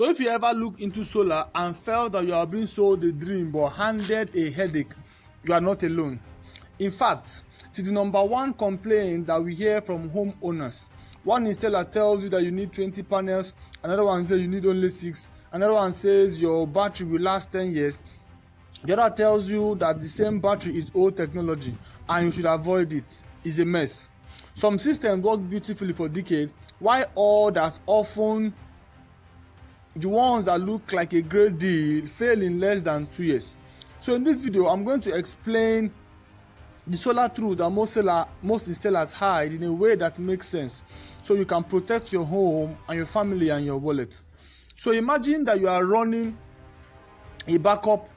So if you ever look into solar and felt that you are being sold a dream but handed a headache, you are not alone. In fact, it's the number one complaint that we hear from homeowners. One installer tells you that you need 20 panels, another one says you need only 6, another one says your battery will last 10 years. The other tells you that the same battery is old technology and you should avoid it. It's a mess. Some systems work beautifully for decades, while others, often the ones that look like a great deal, fail in less than 2 years. So in this video, I'm going to explain the solar truth that most installers hide in a way that makes sense, so you can protect your home and your family and your wallet. So imagine that you are running a backup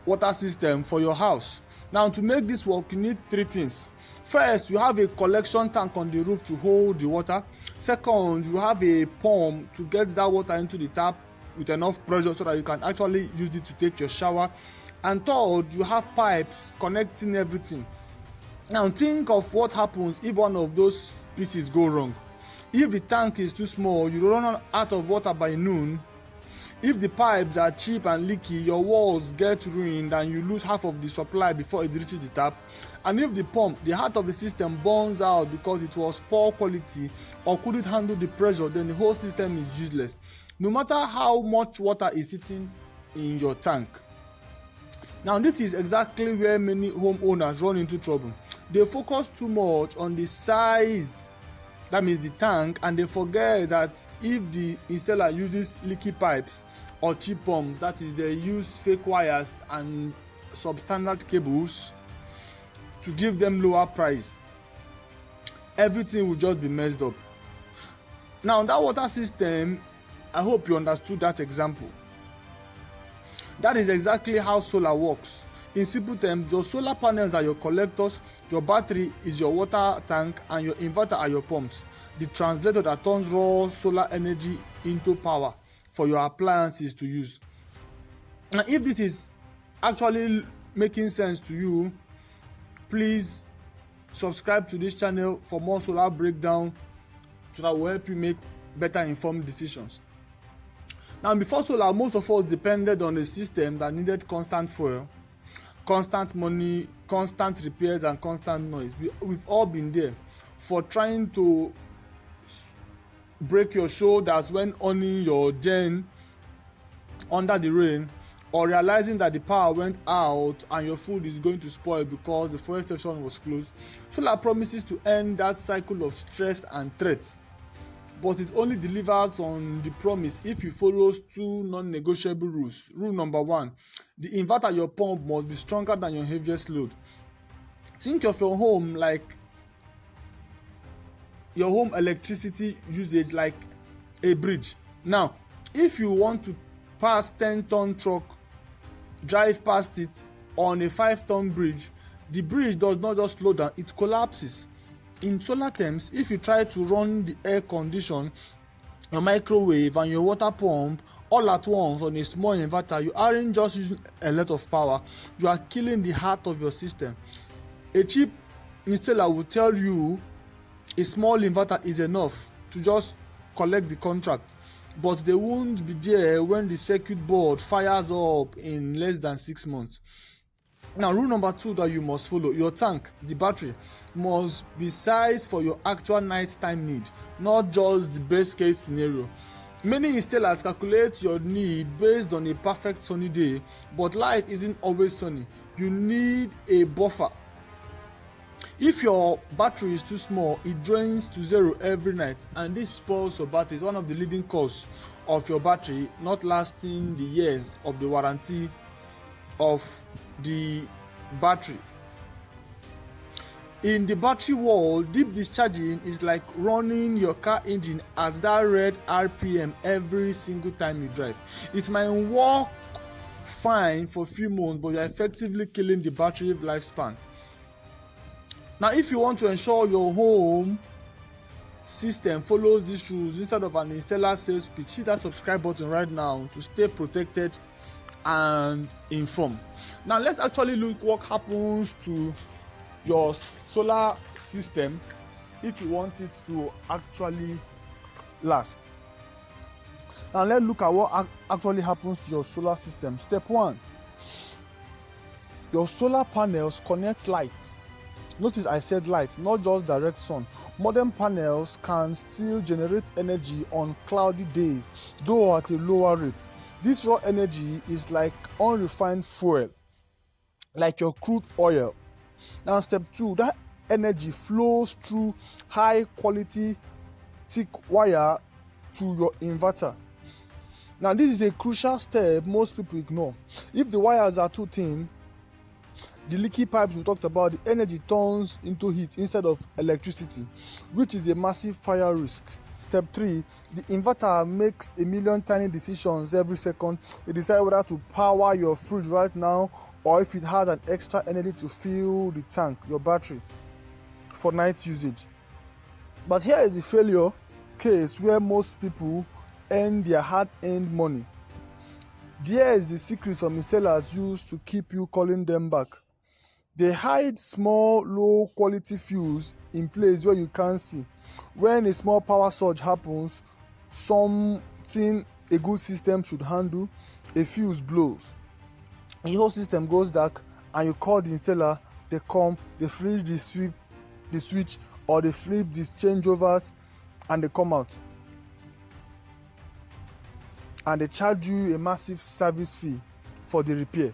water system for your house. Now, to make this work, you need 3 things. First, you have a collection tank on the roof to hold the water. Second, you have a pump to get that water into the tap with enough pressure so that you can actually use it to take your shower. And third, you have pipes connecting everything. Now, think of what happens if one of those pieces go wrong. If the tank is too small, you run out of water by noon. If the pipes are cheap and leaky, your walls get ruined and you lose half of the supply before it reaches the tap. And if the pump, the heart of the system, burns out because it was poor quality or couldn't handle the pressure, then the whole system is useless, no matter how much water is sitting in your tank. Now, this is exactly where many homeowners run into trouble. They focus too much on the size, that means the tank, and they forget that if the installer uses leaky pipes or cheap pumps, that is, they use fake wires and substandard cables to give them lower price, everything will just be messed up. Now, that water system, I hope you understood that example. That is exactly how solar works. In simple terms, your solar panels are your collectors, your battery is your water tank, and your inverter are your pumps, the translator that turns raw solar energy into power for your appliances to use. And if this is actually making sense to you, please subscribe to this channel for more solar breakdown so that will help you make better informed decisions. Now, before solar, most of us depended on a system that needed constant fuel, constant money, constant repairs, and constant noise. We've all been there for trying to break your shoulders when owning your gen under the rain, or realizing that the power went out and your food is going to spoil because the fuel station was closed. Solar promises to end that cycle of stress and threats, but it only delivers on the promise if you follow 2 non-negotiable rules. Rule number 1, the inverter your pump must be stronger than your heaviest load. Think of your home like your home electricity usage like a bridge. Now, if you want to pass 10-ton truck, drive past it on a 5-ton bridge, the bridge does not just slow down, it collapses. In solar terms, if you try to run the air condition, your microwave, and your water pump all at once on a small inverter, you aren't just using a lot of power, you are killing the heart of your system. A cheap installer will tell you a small inverter is enough to just collect the contract, but they won't be there when the circuit board fires up in less than 6 months. Now, rule number 2 that you must follow: your tank, the battery, must be sized for your actual nighttime need, not just the best case scenario. Many installers calculate your need based on a perfect sunny day, but life isn't always sunny. You need a buffer. If your battery is too small, it drains to 0 every night, and this spoils your battery. It's one of the leading causes of your battery not lasting the years of the warranty of the battery. In the battery world, deep discharging is like running your car engine at that red RPM every single time you drive. It might work fine for a few months, but you're effectively killing the battery lifespan. Now, if you want to ensure your home system follows these rules instead of an installer sales pitch, hit that subscribe button right now to stay protected and informed. Now, let's actually look what happens to your solar system if you want it to actually last. Now let's look at what actually happens to your solar system. Step 1. Your solar panels connect light. Notice I said light, not just direct sun. Modern panels can still generate energy on cloudy days, though at a lower rate. This raw energy is like unrefined fuel, like your crude oil. Now step 2, that energy flows through high quality thick wire to your inverter. Now this is a crucial step most people ignore. If the wires are too thin, the leaky pipes we talked about, the energy turns into heat instead of electricity, which is a massive fire risk. Step 3, the inverter makes a million tiny decisions every second. It decides whether to power your fridge right now or if it has an extra energy to fill the tank, your battery, for night usage. But here is the failure case where most people earn their hard-earned money. There is the secret some installers use to keep you calling them back. They hide small, low-quality fuse in place where you can't see. When a small power surge happens, something a good system should handle, a fuse blows. The whole system goes dark, and you call the installer. They come, they flip the switch, or they flip these changeovers, and they come out. And they charge you a massive service fee for the repair.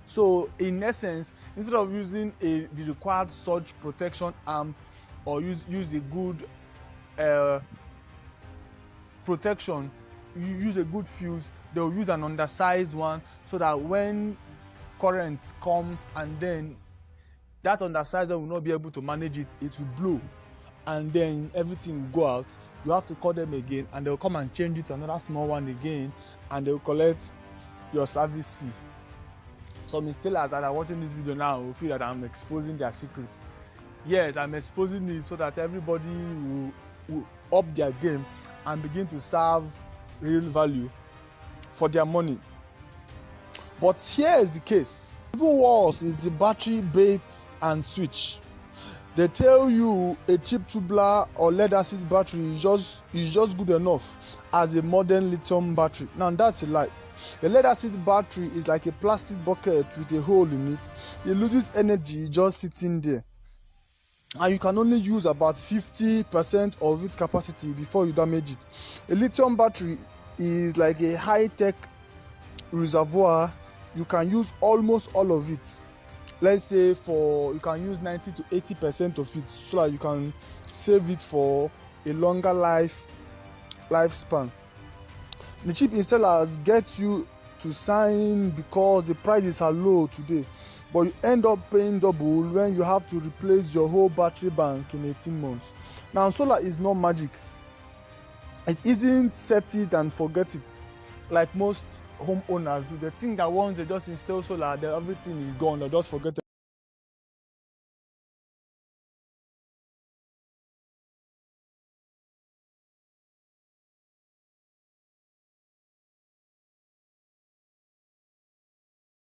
So in essence, instead of using the required surge protection arm or use a good protection, you use a good fuse, they'll use an undersized one so that when current comes and then that undersized one will not be able to manage it, it will blow and then everything will go out. You have to call them again and they'll come and change it to another small one again and they'll collect your service fee. Some installers that are watching this video now will feel that I'm exposing their secrets. Yes, I'm exposing it so that everybody will up their game and begin to serve real value for their money. But here is the case. Even worse is the battery bait and switch. They tell you a cheap tubular or lead acid battery is just good enough as a modern lithium battery. Now that's a lie. A lead acid battery is like a plastic bucket with a hole in it. It loses energy just sitting there. And you can only use about 50% of its capacity before you damage it. A lithium battery is like a high-tech reservoir. You can use almost all of it. Let's say you can use 90 to 80% of it so that you can save it for a longer lifespan. The cheap installers get you to sign because the prices are low today, but you end up paying double when you have to replace your whole battery bank in 18 months. Now, solar is not magic. It isn't set it and forget it like most homeowners do. They think that once they just install solar, then everything is gone, they'll just forget it.